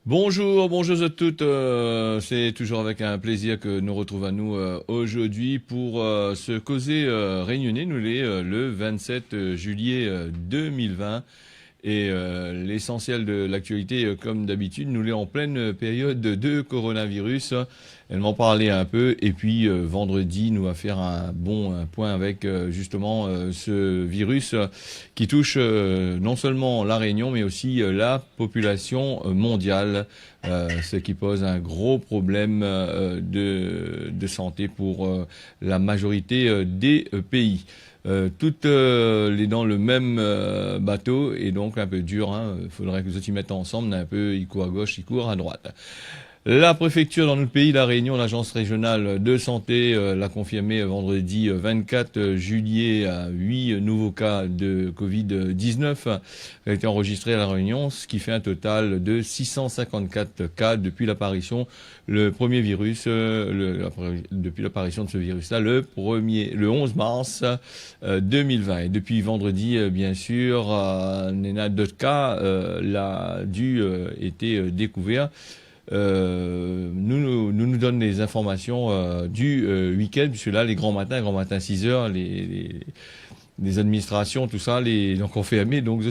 Bonjour, bonjour à toutes. C'est toujours avec un plaisir que nous retrouvons à nous aujourd'hui pour se causer réunionnais. Nous les le 27 juillet 2020. Et l'essentiel de l'actualité, comme d'habitude, nous l'est en pleine période de coronavirus. Elle m'en parlait un peu. Et puis vendredi, nous va faire un point avec justement ce virus qui touche non seulement la Réunion, mais aussi la population mondiale, ce qui pose un gros problème de santé pour la majorité des pays. Toutes les dans le même bateau et donc un peu dur. Il faudrait que vous y mettent ensemble, un peu il court à gauche, il court à droite. La préfecture dans notre pays, la Réunion, l'agence régionale de santé l'a confirmé vendredi 24 juillet à 8 nouveaux cas de Covid-19 ont été enregistrés à la Réunion, ce qui fait un total de 654 cas depuis l'apparition depuis l'apparition de ce virus-là, le 11 mars 2020. Et depuis vendredi, bien sûr, d'autres cas été découverts. Nous donne les informations du week-end, puisque là, les grands matins 6 heures, les administrations, tout ça, donc on fait aimer, donc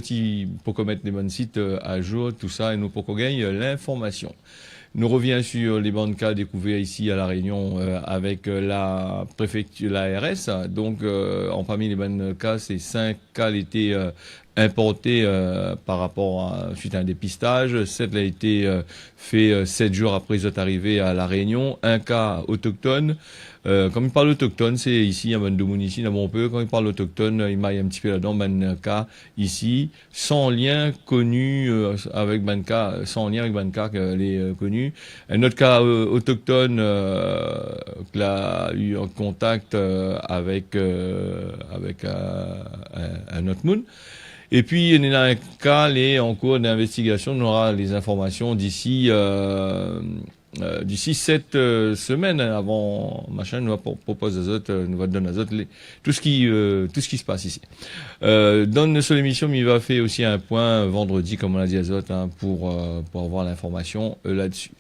pour qu'on mette les bonnes sites à jour, tout ça, et nous pour qu'on gagne l'information. Nous revient sur les bancs de cas découverts ici à La Réunion avec la préfecture, la RS. Donc, en parmi les bancs de cas, c'est 5 cas étaient importés par rapport suite à un dépistage. 7 a été fait 7 jours après ils sont arrivés à La Réunion. Un cas autochtone. Quand il parle autochtone, c'est ici à Mandoumoun, ici à Montpellier. Quand il parle autochtone, il maille un petit peu là-dedans, Banka, ici, sans lien connu avec Banka, sans lien avec Banka qu'elle est connue. Un autre cas autochtone qu'il a eu en contact avec un autre moun. Et puis, il y a un cas, en cours d'investigation, on aura les informations d'ici 7 semaines avant machin, nous va proposer nous va donner tout ce qui se passe ici. Dans notre seule émission, il va faire aussi un point vendredi, comme on l'a dit à Zot, pour avoir l'information là-dessus.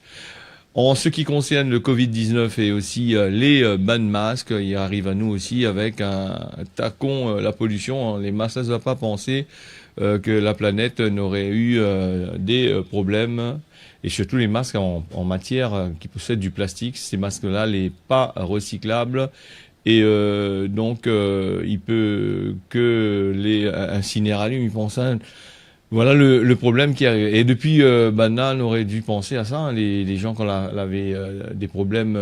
En ce qui concerne le Covid-19 et aussi les bans de masques, il arrive à nous aussi avec un tacon, la pollution. Les masques, ça ne va pas penser que la planète n'aurait eu des problèmes. Et surtout les masques en matière qui possèdent du plastique. Ces masques-là, les pas recyclables. Et donc, il peut que les incinéralium, ils pensent à... Voilà le problème qui arrive. Et depuis, Banal aurait dû penser à ça. Les gens, quand avaient des problèmes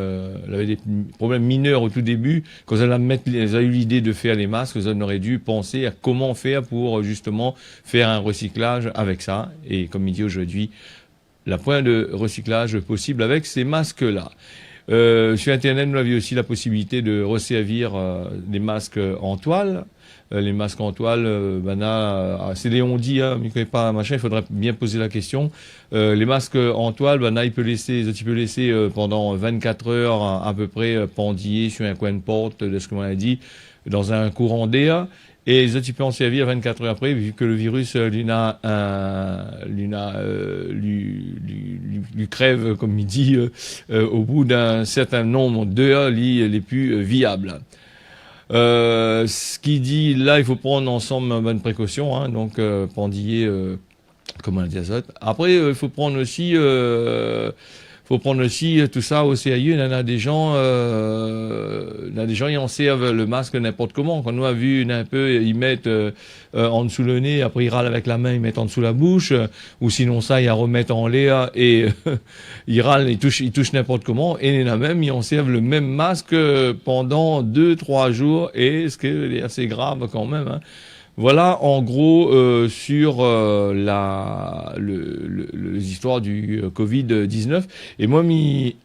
mineurs au tout début, quand ils a eu l'idée de faire les masques, ils auraient dû penser à comment faire pour justement faire un recyclage avec ça. Et comme il dit aujourd'hui, la point de recyclage possible avec ces masques-là. Sur Internet, nous avions aussi la possibilité de resservir des masques en toile. Les masques en toile, c'est Léon dit, mais il pas machin, il faudrait bien poser la question. Les masques en toile, il peut laisser pendant 24 heures à peu près pendillés sur un coin de porte, de ce qu'on a dit, dans un courant d'air. Et les autres, tu peux en servir 24 heures après, vu que le virus lui crève, comme il dit, au bout d'un certain nombre d'heures les plus viables. Ce qui dit, là, il faut prendre ensemble une bonne précaution, donc pendiller, comme on a dit à ça. Après, il faut prendre aussi tout ça au CAU. Il y en a des gens, ils en servent le masque n'importe comment. Quand nous a vu un peu, ils mettent en dessous le nez, après ils râlent avec la main, ils mettent en dessous la bouche, ou sinon ça, ils remettent en l'air et ils râlent, ils touchent n'importe comment. Et il y en a même, ils en servent le même masque pendant 2-3 jours, et ce qui est assez grave quand même. Voilà, en gros, sur les histoires du Covid-19. Et moi, m'y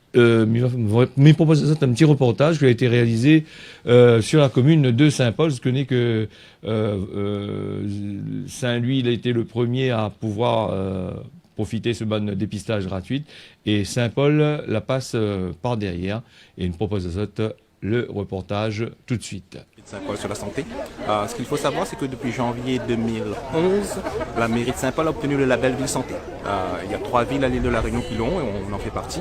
propose un petit reportage qui a été réalisé sur la commune de Saint-Paul. Je connais que Saint-Louis, il a été le premier à pouvoir profiter de ce bon dépistage gratuit. Et Saint-Paul la passe par derrière. Et il me propose le reportage tout de suite. Saint-Paul sur la santé. Ce qu'il faut savoir, c'est que depuis janvier 2011, la mairie de Saint-Paul a obtenu le label Ville Santé. Il y a 3 villes à l'île de la Réunion qui l'ont et on en fait partie.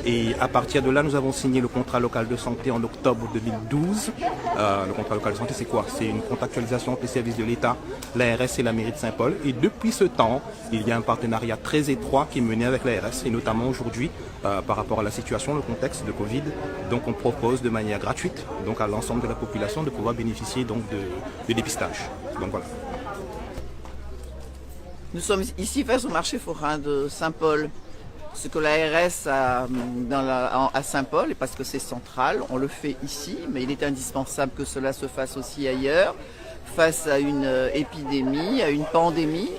Et à partir de là, nous avons signé le contrat local de santé en octobre 2012. Le contrat local de santé, c'est quoi? C'est une contractualisation entre les services de l'État, l'ARS et la mairie de Saint-Paul. Et depuis ce temps, il y a un partenariat très étroit qui est mené avec l'ARS et notamment aujourd'hui, par rapport à la situation, le contexte de Covid. Donc on propose de manière gratuite donc à l'ensemble de la population de pouvoir bénéficier donc de dépistage. Donc voilà. Nous sommes ici face au marché forain de Saint-Paul. Ce que l'ARS a à Saint-Paul, parce que c'est central, on le fait ici, mais il est indispensable que cela se fasse aussi ailleurs, face à une épidémie, à une pandémie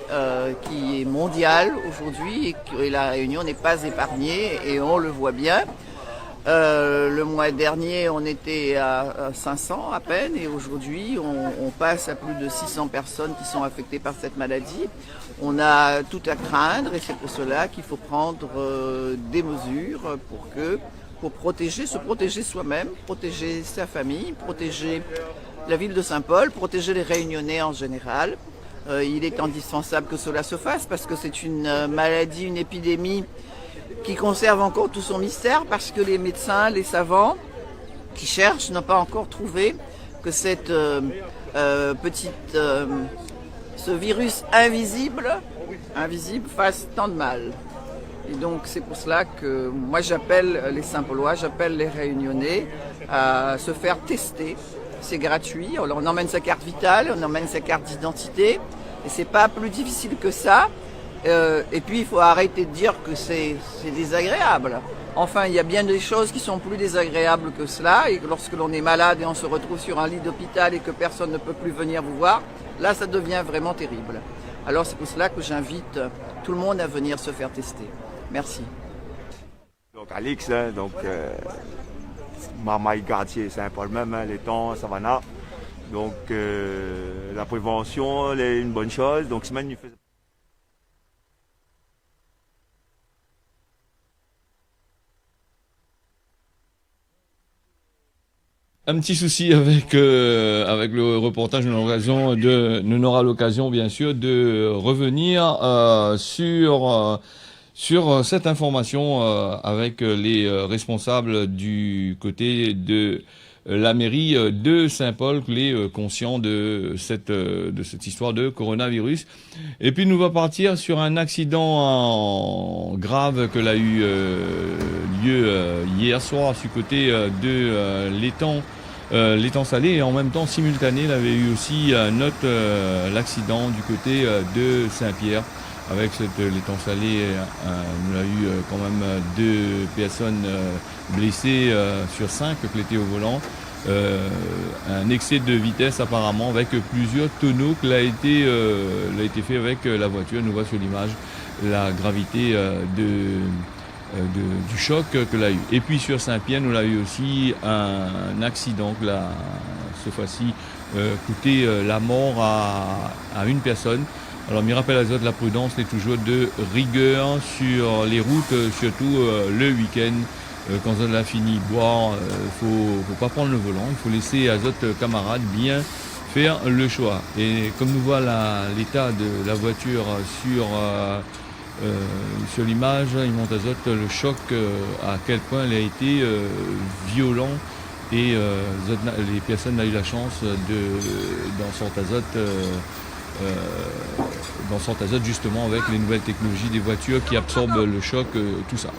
qui est mondiale aujourd'hui et la Réunion n'est pas épargnée et on le voit bien. Le mois dernier, on était à 500 à peine et aujourd'hui, on passe à plus de 600 personnes qui sont affectées par cette maladie. On a tout à craindre et c'est pour cela qu'il faut prendre des mesures pour se protéger soi-même, protéger sa famille, protéger la ville de Saint-Paul, protéger les Réunionnais en général. Il est indispensable que cela se fasse parce que c'est une maladie, une épidémie qui conserve encore tout son mystère parce que les médecins, les savants qui cherchent n'ont pas encore trouvé que cette ce virus invisible fasse tant de mal. Et donc c'est pour cela que moi j'appelle les Saint-Paulois, j'appelle les Réunionnais à se faire tester. C'est gratuit, on emmène sa carte vitale, on emmène sa carte d'identité et c'est pas plus difficile que ça. Et puis il faut arrêter de dire que c'est désagréable. Enfin, il y a bien des choses qui sont plus désagréables que cela et que lorsque l'on est malade et on se retrouve sur un lit d'hôpital et que personne ne peut plus venir vous voir, là ça devient vraiment terrible. Alors c'est pour cela que j'invite tout le monde à venir se faire tester. Merci. Donc Alix, donc Marmaille quartier Saint-Paul même, les temps, Savannah. Donc la prévention est une bonne chose. Donc semaine il fait. Un petit souci avec le reportage. Nous aura l'occasion bien sûr de revenir sur cette information avec les responsables du côté de la mairie de Saint-Paul, qui est conscient de cette histoire de coronavirus. Et puis nous va partir sur un accident grave que l'a eu lieu hier soir du côté de l'étang salé et en même temps simultané il avait eu aussi l'accident du côté de Saint-Pierre avec l'étang salé. On a eu quand même 2 personnes blessées sur 5 qui étaient au volant. Un excès de vitesse apparemment avec plusieurs tonneaux qui a été fait avec la voiture. Nous voit sur l'image la gravité du choc que l'a eu. Et puis sur Saint-Pierre, nous l'a eu aussi un accident qui a, cette fois-ci, coûté la mort à une personne. Alors, me rappelle Azote, la prudence est toujours de rigueur sur les routes, surtout le week-end. Quand on a fini de boire, faut pas prendre le volant, il faut laisser Azote camarades bien faire le choix. Et comme nous voit l'état de la voiture sur l'image, il montre Azote le choc, à quel point il a été violent et les personnes ont eu la chance d'en sortir Azote justement avec les nouvelles technologies des voitures qui absorbent le choc, tout ça.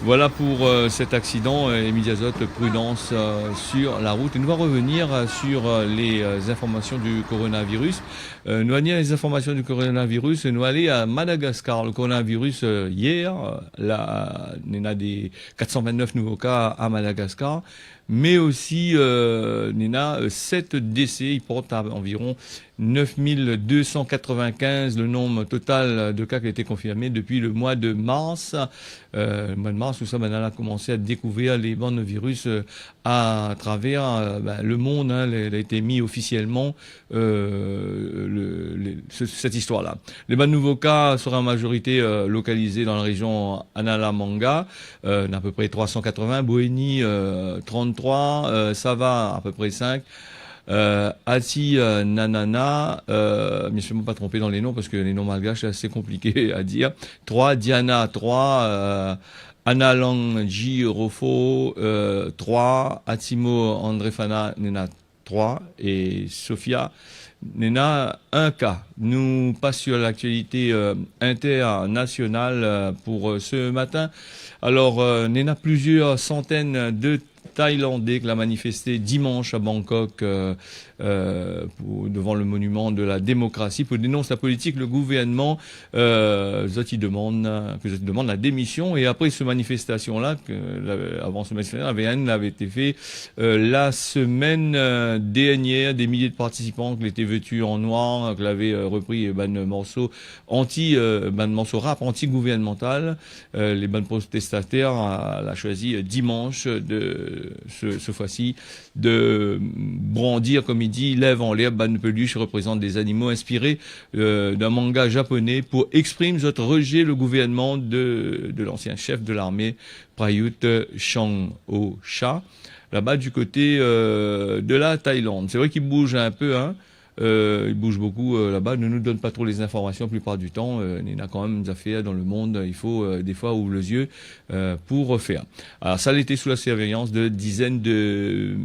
Voilà pour cet accident et mis Azote, prudence sur la route. Et nous allons revenir sur les informations du coronavirus. Nous allons les informations du coronavirus. Nous allons aller à Madagascar. Le coronavirus hier, là, il y a des 429 nouveaux cas à Madagascar. Mais aussi, il y a 7 décès. Il porte à environ 9295 le nombre total de cas qui a été confirmé depuis le mois de mars. Le mois de mars, où ça, on a commencé à découvrir les bandes de virus à travers le monde. Elle a été mis officiellement cette histoire-là. Les bandes nouveaux cas seraient en majorité localisés dans la région Analamanga, à peu près 380, Boeni 33, Sava à peu près 5. Ati Nanana, mais je ne suis pas trompé dans les noms parce que les noms malgaches c'est assez compliqué à dire. 3, Diana 3, Analangji Rofo 3, Atimo Andrefana Nena 3 et Sophia Nena 1 cas. Nous passons sur l'actualité internationale pour ce matin. Alors, Nena plusieurs centaines de Thaïlandais qui l'a manifesté dimanche à Bangkok devant le monument de la démocratie pour dénoncer la politique. Le gouvernement Zoti demande la démission, et après cette manifestation-là, avant ce manifestation, avait été fait la semaine dernière. Des milliers de participants qui étaient vêtus en noir, qui avaient repris morceau rap anti-gouvernemental. Les bandes protestataires l'a choisi dimanche ce fois-ci de brandir, comme il dit, lève en l'air ban peluche représente des animaux inspirés d'un manga japonais pour exprimer notre rejet le gouvernement de l'ancien chef de l'armée Prayut Chan-o-cha, là-bas du côté de la Thaïlande. C'est vrai qu'il bouge un peu, il bouge beaucoup là-bas, ne nous donne pas trop les informations la plupart du temps. Il y a quand même des affaires dans le monde, il faut des fois ouvrir les yeux pour refaire. Alors ça a été sous la surveillance de dizaines de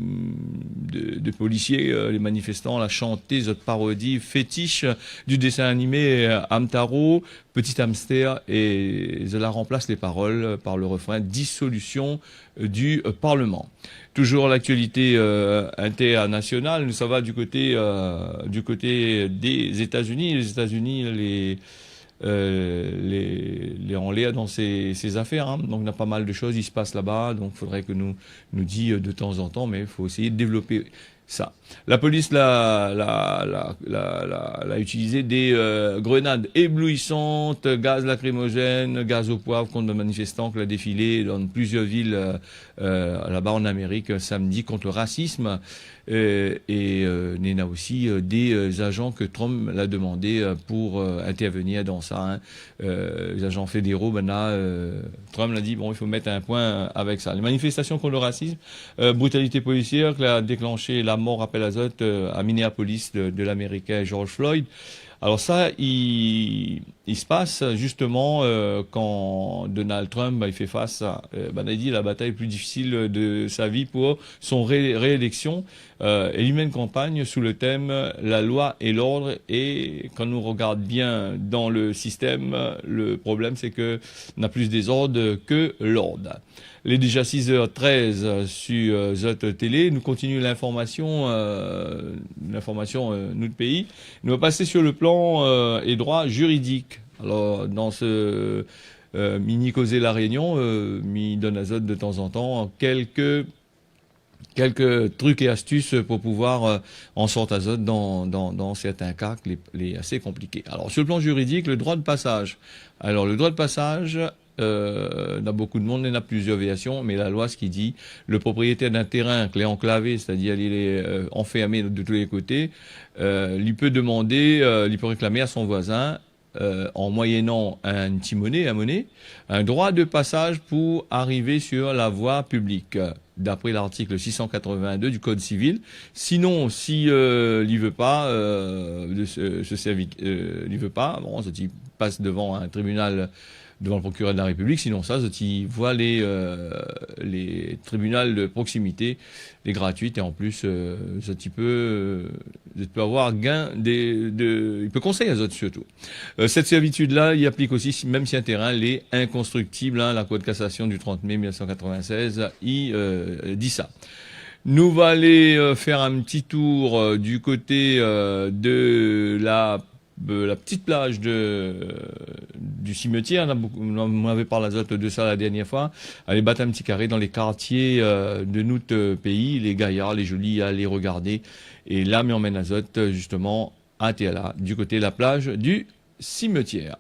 policiers. Les manifestants ont chanté cette parodie fétiche du dessin animé Hamtaro, Petit Hamster, et cela remplace les paroles par le refrain dissolution du Parlement. Toujours l'actualité internationale, ça va du côté des États-Unis. Les États-Unis, les en l'air dans ces affaires. Donc on a pas mal de choses qui se passent là-bas. Donc il faudrait que nous dit de temps en temps, mais il faut essayer de développer ça. La police l'a utilisé des grenades éblouissantes, gaz lacrymogène, gaz au poivre contre des manifestants qui l'a défilé dans plusieurs villes là-bas en Amérique samedi contre le racisme. Il y a aussi des agents que Trump l'a demandé pour intervenir dans ça. Les agents fédéraux, Trump l'a dit, bon, il faut mettre un point avec ça. Les manifestations contre le racisme, brutalité policière qui a déclenché la mort à Pelazote à Minneapolis de l'Américain George Floyd. Alors ça, il se passe justement quand Donald Trump il fait face à il dit la bataille plus difficile de sa vie pour son réélection. Et il mène campagne sous le thème la loi et l'ordre. Et quand on regarde bien dans le système, le problème c'est que on a plus des ordres que l'ordre. Il est déjà 6h13 sur Zot Télé. Nous continuons l'information, nous de pays. Nous allons passer sur le plan et droit juridique. Alors, dans ce mini causé la Réunion, mi donne à Zot de temps en temps quelques trucs et astuces pour pouvoir en sortir à Zot dans certains cas les assez compliqués. Alors, sur le plan juridique, le droit de passage. Alors, le droit de passage, dans beaucoup de monde, il y en a plusieurs variations, mais la loi, ce qui dit, le propriétaire d'un terrain qui est enclavé, c'est-à-dire il est enfermé de tous les côtés, il peut demander, il peut réclamer à son voisin, en moyennant un monnaie, un droit de passage pour arriver sur la voie publique, d'après l'article 682 du Code civil. Sinon, si il veut pas ce service, il veut pas, bon, il passe devant un tribunal, devant le procureur de la République. Sinon ça, il voit les tribunaux de proximité, les gratuites, et en plus, il peut avoir gain il peut conseiller à autres surtout. Cette servitude-là, il applique aussi, même si un terrain l'est inconstructible, la Cour de cassation du 30 mai 1996, il dit ça. Nous va aller faire un petit tour du côté de la petite plage du cimetière. On avait parlé de ça la dernière fois. Aller battre un petit carré dans les quartiers de notre pays, les gaillards, les jolis, à les regarder. Et là, on mène à Zot, justement, à Tiala, du côté de la plage du cimetière.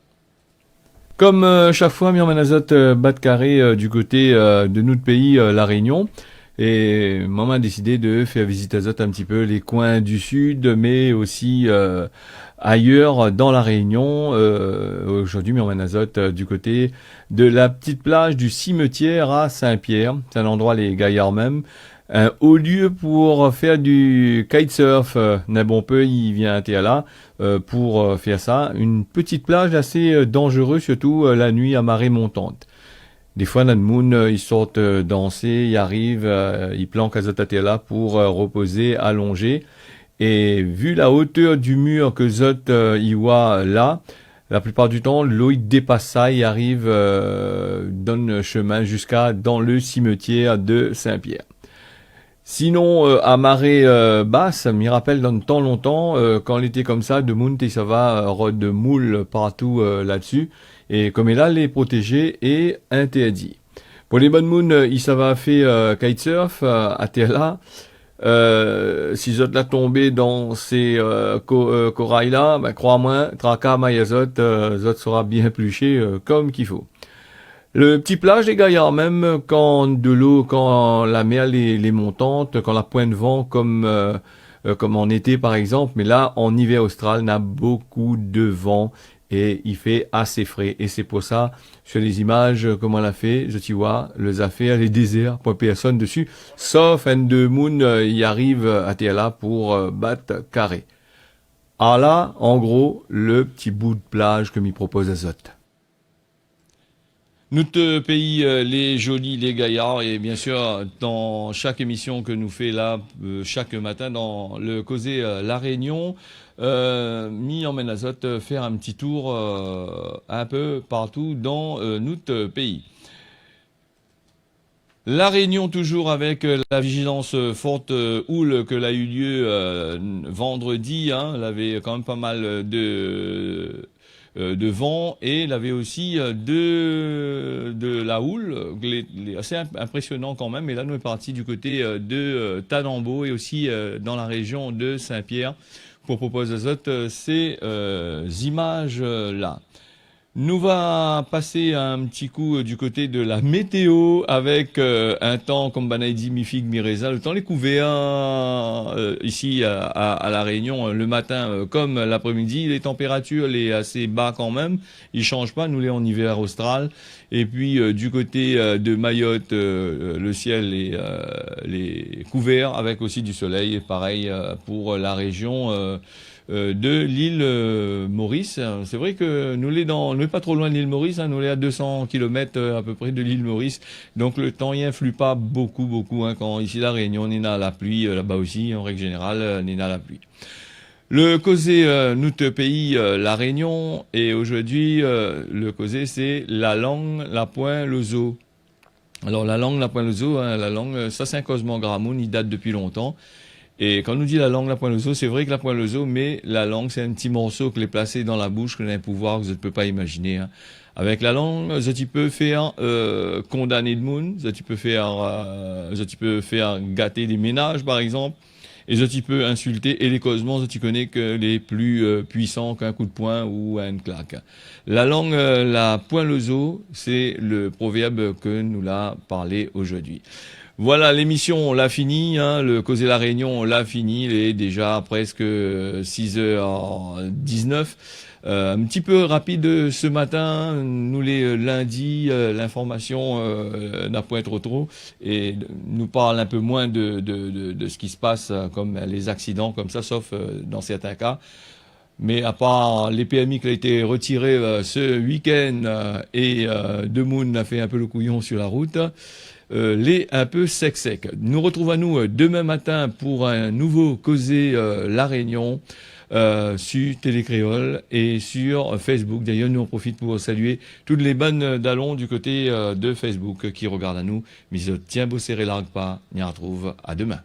Comme chaque fois, Mirman Azot bat carré du côté de notre pays, La Réunion. Et maman a décidé de faire visiter Azot un petit peu les coins du sud, mais aussi ailleurs dans La Réunion. Aujourd'hui, Mirman Azot du côté de la petite plage du cimetière à Saint-Pierre. C'est un endroit, les gaillards même. Un haut lieu pour faire du kitesurf. Bon peu, il vient à là pour faire ça. Une petite plage assez dangereuse, surtout la nuit à marée montante. Des fois, dans le moon, ils sortent danser, ils arrivent, ils planquent à Zotatéla pour reposer, allonger. Et vu la hauteur du mur que Zot y voit là, la plupart du temps, l'eau il dépasse ça, il arrive, donne chemin jusqu'à dans le cimetière de Saint-Pierre. Sinon, à marée basse, m'y rappelle dans le temps longtemps, quand l'été comme ça, de Mount et ça va, de moule partout là-dessus. Et comme il a les protégés et interdit. Pour les bonnes moons, il ça va faire kitesurf à Terla. Si vous êtes là tombé dans ces corails là, ben, crois-moi, traka mayazot, zot sera bien pluché comme qu'il faut. Le petit plage des gaillards, même quand de l'eau, quand la mer les montante, quand la pointe de vent comme en été par exemple, mais là en hiver austral, on a beaucoup de vent et il fait assez frais. Et c'est pour ça, sur les images, comment on l'a fait, je t'y vois, les affaires, les déserts, pas personne dessus, sauf un de moon, il arrive à là pour battre carré. Ah là, en gros, le petit bout de plage que m'y propose Azot. Notre pays, les jolis, les gaillards, et bien sûr, dans chaque émission que nous fait là, chaque matin, dans le causé La Réunion, m'y emmène Azot faire un petit tour un peu partout dans notre pays. La Réunion toujours avec la vigilance forte houle que l'a eu lieu vendredi, hein, elle avait quand même pas mal de vent et il avait aussi de la houle, assez impressionnant quand même. Et là, nous sommes partis du côté de Tadambo et aussi dans la région de Saint-Pierre pour proposer Azot ces images-là. Nous va passer un petit coup du côté de la météo avec un temps comme Banaïdi, Mifig, Mireza, le temps les couverts ici à La Réunion le matin comme l'après-midi. Les températures les assez bas quand même, ils changent pas, nous les en hiver austral. Et puis du côté de Mayotte, le ciel les couverts avec aussi du soleil. Et pareil pour la région de l'île Maurice. C'est vrai que nous n'est pas trop loin de l'île Maurice, hein, nous l'est à 200 km à peu près de l'île Maurice. Donc le temps y influe pas beaucoup, hein, quand ici la Réunion, on est à la pluie, là-bas aussi, en règle générale, on est à la pluie. Le causé, notre pays, la Réunion, et aujourd'hui, le causé, c'est la langue, la pointe, le zoo. Alors la langue, la pointe, le zoo, hein, la langue, ça c'est un causement gramoun, il date depuis longtemps. Et quand on nous dit la langue, la pointe, le zoo, c'est vrai que la pointe, le zoo, mais la langue, c'est un petit morceau que les placé dans la bouche, que a un pouvoir que je ne peux pas imaginer. Hein. Avec la langue, tu peux faire condamner de monde, tu peux faire gâter des ménages, par exemple, et tu peux insulter, et les causements, tu connais que les plus puissants qu'un coup de poing ou une claque. La langue, la pointe, le zoo, c'est le proverbe que nous l'a parlé aujourd'hui. Voilà, l'émission, on l'a fini, hein, le Causer La Réunion, on l'a fini, il est déjà presque 6h19. Un petit peu rapide ce matin, nous les lundis, l'information n'a point trop et nous parle un peu moins de ce qui se passe, comme les accidents comme ça, sauf dans certains cas. Mais à part les PMI qui ont été retirés ce week-end et Demoun a fait un peu le couillon sur la route, les un peu sec. Nous retrouvons demain matin pour un nouveau Causer La Réunion sur Télécréole et sur Facebook. D'ailleurs, nous en profite pour saluer toutes les bonnes d'allons du côté de Facebook qui regardent à nous. Mais tiens, beau serré largue pas, on y retrouve à demain.